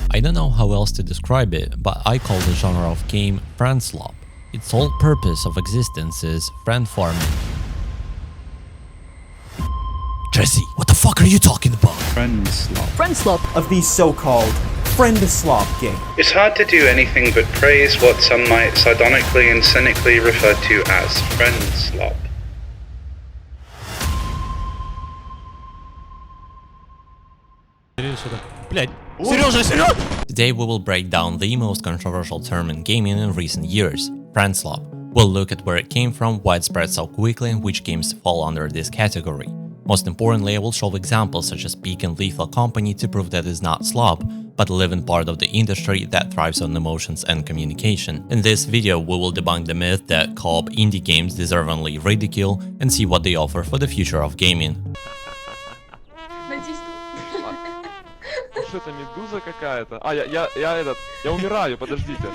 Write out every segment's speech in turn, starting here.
I don't know how else to describe it, but I call the genre of game friendslop. Its sole purpose of existence is friend farming. Jesse, what the fuck are you talking about? Friendslop. Friendslop of these so-called friendslop games. It's hard to do anything but praise what some might sardonically and cynically refer to as friendslop. Today we will break down the most controversial term in gaming in recent years, friendslop. We'll look at where it came from, why it spread so quickly, and which games fall under this category. Most importantly, I will show examples such as Peak and Lethal Company to prove that it's not slop, but a living part of the industry that thrives on emotions and communication. In this video, we will debunk the myth that co-op indie games deserve only ridicule and see what they offer for the future of gaming. Что-то медуза какая-то. Я умираю, подождите.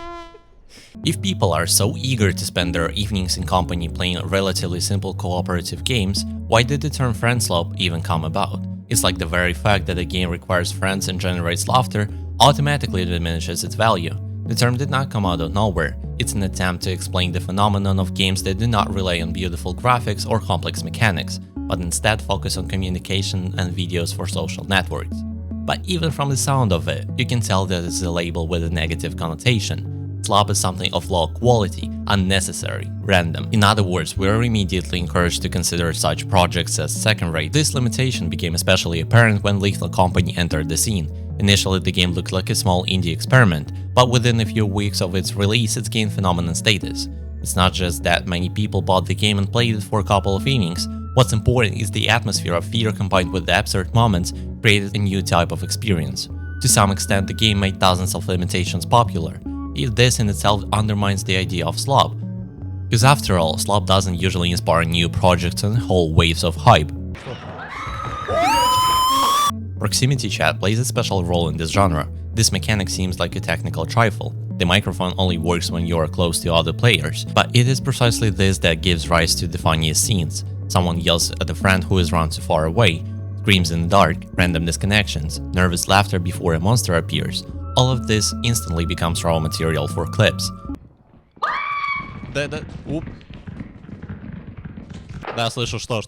If people are so eager to spend their evenings in company playing relatively simple cooperative games, why did the term friendslop even come about? It's like the very fact that a game requires friends and generates laughter automatically diminishes its value. The term did not come out of nowhere. It's an attempt to explain the phenomenon of games that do not rely on beautiful graphics or complex mechanics, but instead focus on communication and videos for social networks. But even from the sound of it, you can tell that it's a label with a negative connotation. Slop is something of low quality, unnecessary, random. In other words, we are immediately encouraged to consider such projects as second-rate. This limitation became especially apparent when Lethal Company entered the scene. Initially, the game looked like a small indie experiment, but within a few weeks of its release, it gained phenomenon status. It's not just that many people bought the game and played it for a couple of evenings. What's important is the atmosphere of fear combined with the absurd moments created a new type of experience. To some extent, the game made dozens of limitations popular. If this in itself undermines the idea of slop. Because after all, slop doesn't usually inspire new projects and whole waves of hype. Proximity chat plays a special role in this genre. This mechanic seems like a technical trifle. The microphone only works when you are close to other players, but it is precisely this that gives rise to the funniest scenes. Someone yells at a friend who is run too far away, screams in the dark, random disconnections, nervous laughter before a monster appears. All of this instantly becomes raw material for clips. Да, слышу, что?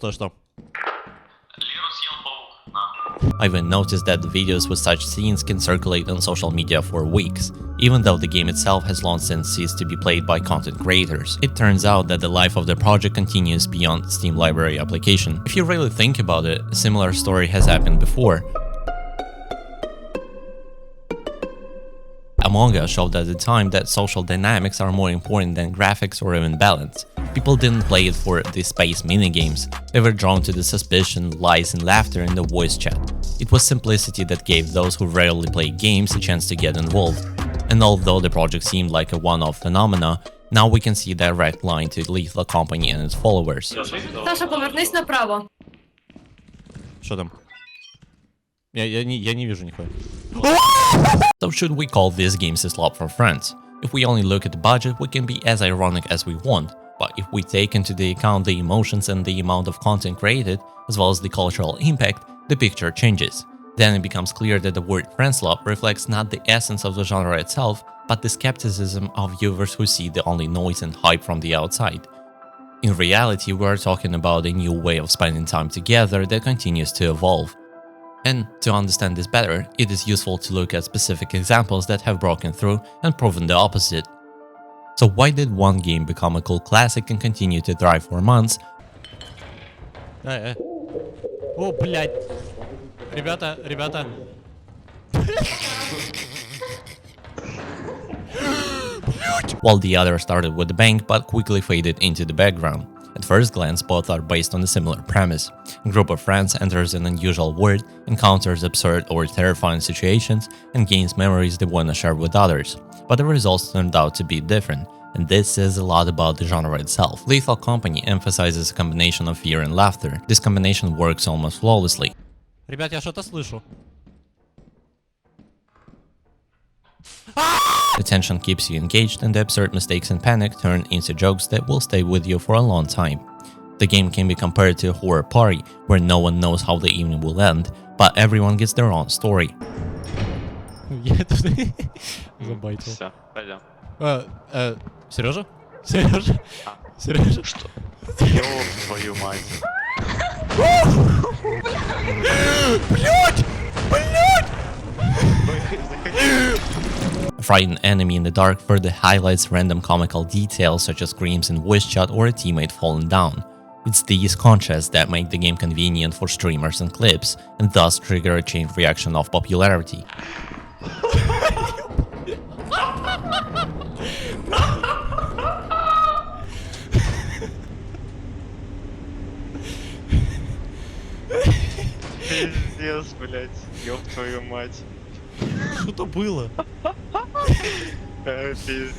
I even noticed that the videos with such scenes can circulate on social media for weeks, even though the game itself has long since ceased to be played by content creators. It turns out that the life of the project continues beyond Steam library application. If you really think about it, a similar story has happened before. Among Us showed at the time that social dynamics are more important than graphics or even balance. People didn't play it for the space minigames, they were drawn to the suspicion, lies and laughter in the voice chat. It was simplicity that gave those who rarely play games a chance to get involved. And although the project seemed like a one-off phenomena, now we can see a direct line to Lethal Company and its followers. Саша, повернись направо. Что там? Я не вижу нихуя. So should we call these games a slop for friends? If we only look at the budget, we can be as ironic as we want. But if we take into the account the emotions and the amount of content created, as well as the cultural impact, the picture changes. Then it becomes clear that the word friendslop reflects not the essence of the genre itself, but the skepticism of viewers who see the only noise and hype from the outside. In reality, we are talking about a new way of spending time together that continues to evolve. And to understand this better, it is useful to look at specific examples that have broken through and proven the opposite. So why did one game become a cult classic and continue to thrive for months? О, блядь. Ребята. While the other started with a bang but quickly faded into the background. At first glance, both are based on a similar premise. A group of friends enters an unusual world, encounters absurd or terrifying situations, and gains memories they want to share with others. But the results turned out to be different, and this says a lot about the genre itself. Lethal Company emphasizes a combination of fear and laughter. This combination works almost flawlessly. Ребят, я что-то слышу. The tension keeps you engaged, and the absurd mistakes and panic turn into jokes that will stay with you for a long time. The game can be compared to a horror party, where no one knows how the evening will end, but everyone gets their own story. Я тут забайтил. Все, пойдем. Сережа? Сережа? Сережа? Что? Ёб твою мать. A frightened enemy in the dark further highlights random comical details such as screams in voice chat or a teammate falling down. It's these contrasts that make the game convenient for streamers and clips, and thus trigger a chain reaction of popularity. Пиздец, блядь. Ёб твою мать. Что-то было. Пиздец.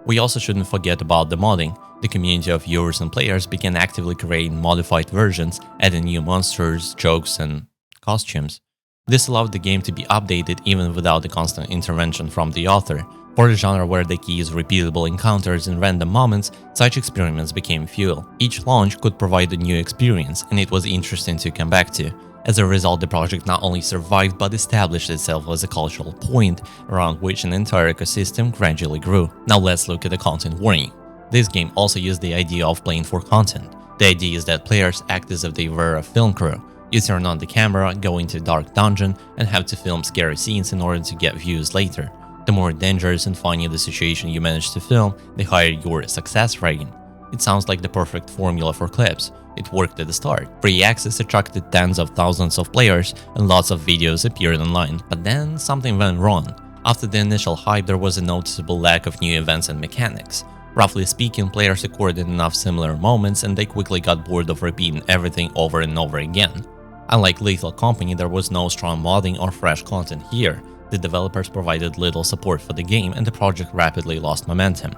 We also shouldn't forget about the modding. The community of viewers and players began actively creating modified versions, adding new monsters, jokes, and costumes. This allowed the game to be updated even without the constant intervention from the author. For a genre where the key is repeatable encounters in random moments, such experiments became fuel. Each launch could provide a new experience, and it was interesting to come back to. As a result, the project not only survived but established itself as a cultural point around which an entire ecosystem gradually grew. Now let's look at the content warning. This game also used the idea of playing for content. The idea is that players act as if they were a film crew. You turn on the camera, go into a dark dungeon, and have to film scary scenes in order to get views later. The more dangerous and funny the situation you manage to film, the higher your success rating. It sounds like the perfect formula for clips. It worked at the start. Free access attracted tens of thousands of players and lots of videos appeared online. But then something went wrong. After the initial hype, there was a noticeable lack of new events and mechanics. Roughly speaking, players recorded enough similar moments and they quickly got bored of repeating everything over and over again. Unlike Lethal Company, there was no strong modding or fresh content here. The developers provided little support for the game and the project rapidly lost momentum.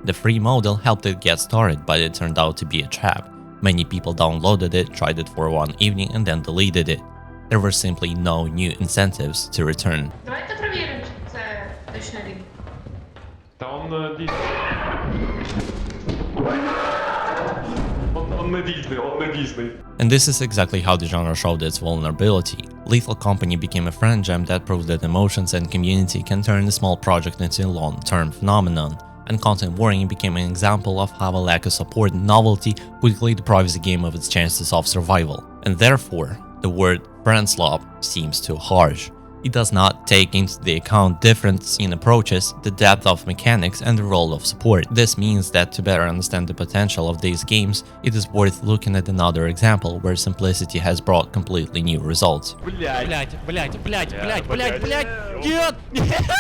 The free model helped it get started, but it turned out to be a trap. Many people downloaded it, tried it for one evening and then deleted it. There were simply no new incentives to return. Давайте перевіримо, чи це точно він. Та он дійсний. Он не дійсний, он не дійсний. And this is exactly how the genre showed its vulnerability. Lethal Company became a friend gem that proved that emotions and community can turn a small project into a long-term phenomenon. And content warning became an example of how a lack of support and novelty quickly deprives the game of its chances of survival. And therefore, the word friendslop seems too harsh. It does not take into the account difference in approaches, the depth of mechanics, and the role of support. This means that to better understand the potential of these games, it is worth looking at another example where simplicity has brought completely new results. Блять. Нет!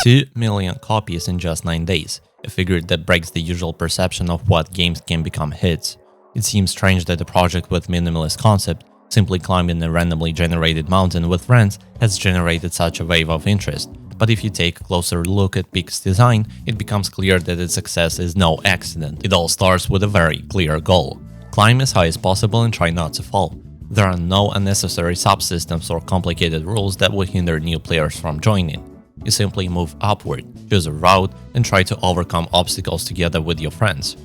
2 million copies in just 9 days, a figure that breaks the usual perception of what games can become hits. It seems strange that a project with minimalist concept, simply climbing a randomly generated mountain with friends, has generated such a wave of interest. But if you take a closer look at Peak's design, it becomes clear that its success is no accident. It all starts with a very clear goal. Climb as high as possible and try not to fall. There are no unnecessary subsystems or complicated rules that would hinder new players from joining. You simply move upward, choose a route, and try to overcome obstacles together with your friends.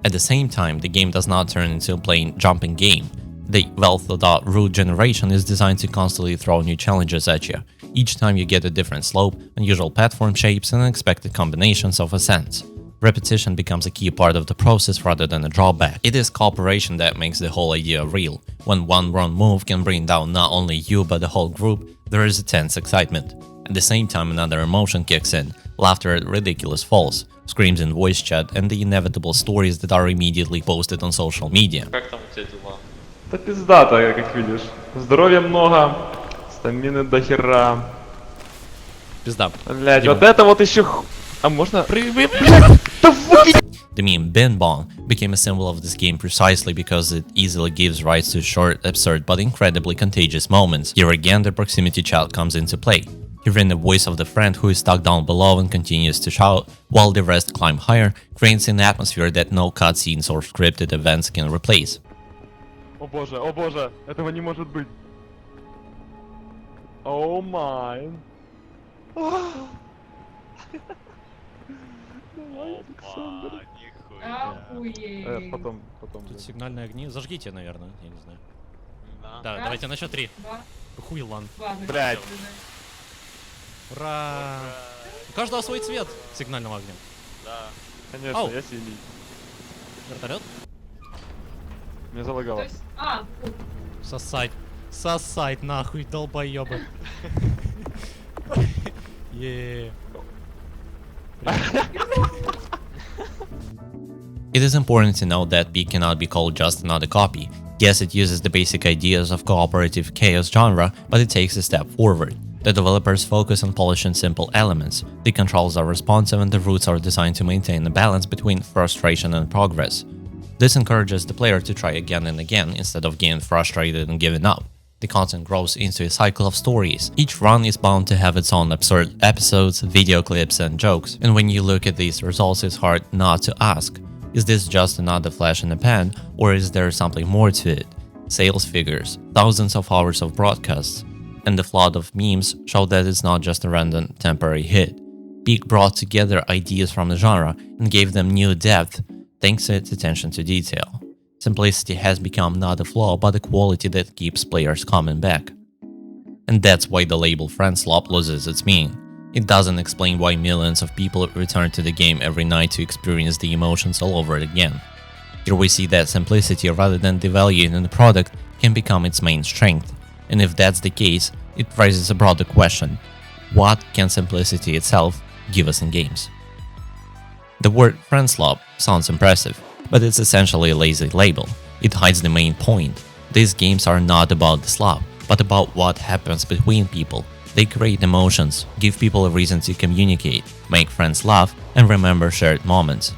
At the same time, the game does not turn into a plain jumping game. The well-thought-out route generation is designed to constantly throw new challenges at you. Each time you get a different slope, unusual platform shapes, and unexpected combinations of ascents. Repetition becomes a key part of the process rather than a drawback. It is cooperation that makes the whole idea real. When one wrong move can bring down not only you but the whole group, there is a tense excitement. At the same time, another emotion kicks in: laughter at ridiculous falls, screams in voice chat, and the inevitable stories that are immediately posted on social media. Как там у тебя дела? Да пиздато, как видишь. Здоровья много, стамины до хера. Пизда. Блять, вот это вот еще... А можно... The meme Bin Bong became a symbol of this game precisely because it easily gives rise to short, absurd, but incredibly contagious moments. Here again, the proximity chat comes into play. Hearing the voice of the friend who is stuck down below and continues to shout, while the rest climb higher, creates an atmosphere that no cutscenes or scripted events can replace. О боже, этого не может быть. О май. Охуеть. Потом. Тут сигнальные огни. Зажгите, наверное, я не знаю. Да, Раз, давайте на счет 3. Два, Хуйлан. ладно. Блядь. Ура! У каждого свой цвет сигнального огня. Конечно, Ау. я синий. Вертолет? Меня То залагало. есть, Сосать. Сосать нахуй, долбоёбы. Е. It is important to note that B cannot be called just another copy. Yes, it uses the basic ideas of cooperative chaos genre, but it takes a step forward. The developers focus on polishing simple elements, the controls are responsive and the routes are designed to maintain a balance between frustration and progress. This encourages the player to try again and again instead of getting frustrated and giving up. The content grows into a cycle of stories. Each run is bound to have its own absurd episodes, video clips and jokes, and when you look at these results it's hard not to ask, is this just another flash in the pan, or is there something more to it? Sales figures, thousands of hours of broadcasts, and the flood of memes show that it's not just a random temporary hit. Peak brought together ideas from the genre and gave them new depth thanks to its attention to detail. Simplicity has become not a flaw but a quality that keeps players coming back. And that's why the label friendslop loses its meaning. It doesn't explain why millions of people return to the game every night to experience the emotions all over again. Here we see that simplicity, rather than devaluing the product, can become its main strength. And if that's the case, it raises a broader question: what can simplicity itself give us in games? The word friendslop sounds impressive, but it's essentially a lazy label. It hides the main point. These games are not about the slop, but about what happens between people. They create emotions, give people a reason to communicate, make friends laugh, and remember shared moments.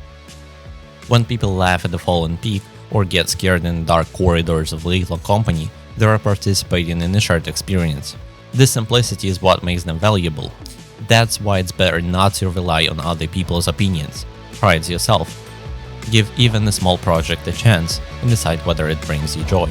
When people laugh at the fallen peak or get scared in the dark corridors of Lethal Company, they are participating in a shared experience. This simplicity is what makes them valuable. That's why it's better not to rely on other people's opinions. Try it yourself. Give even a small project a chance and decide whether it brings you joy.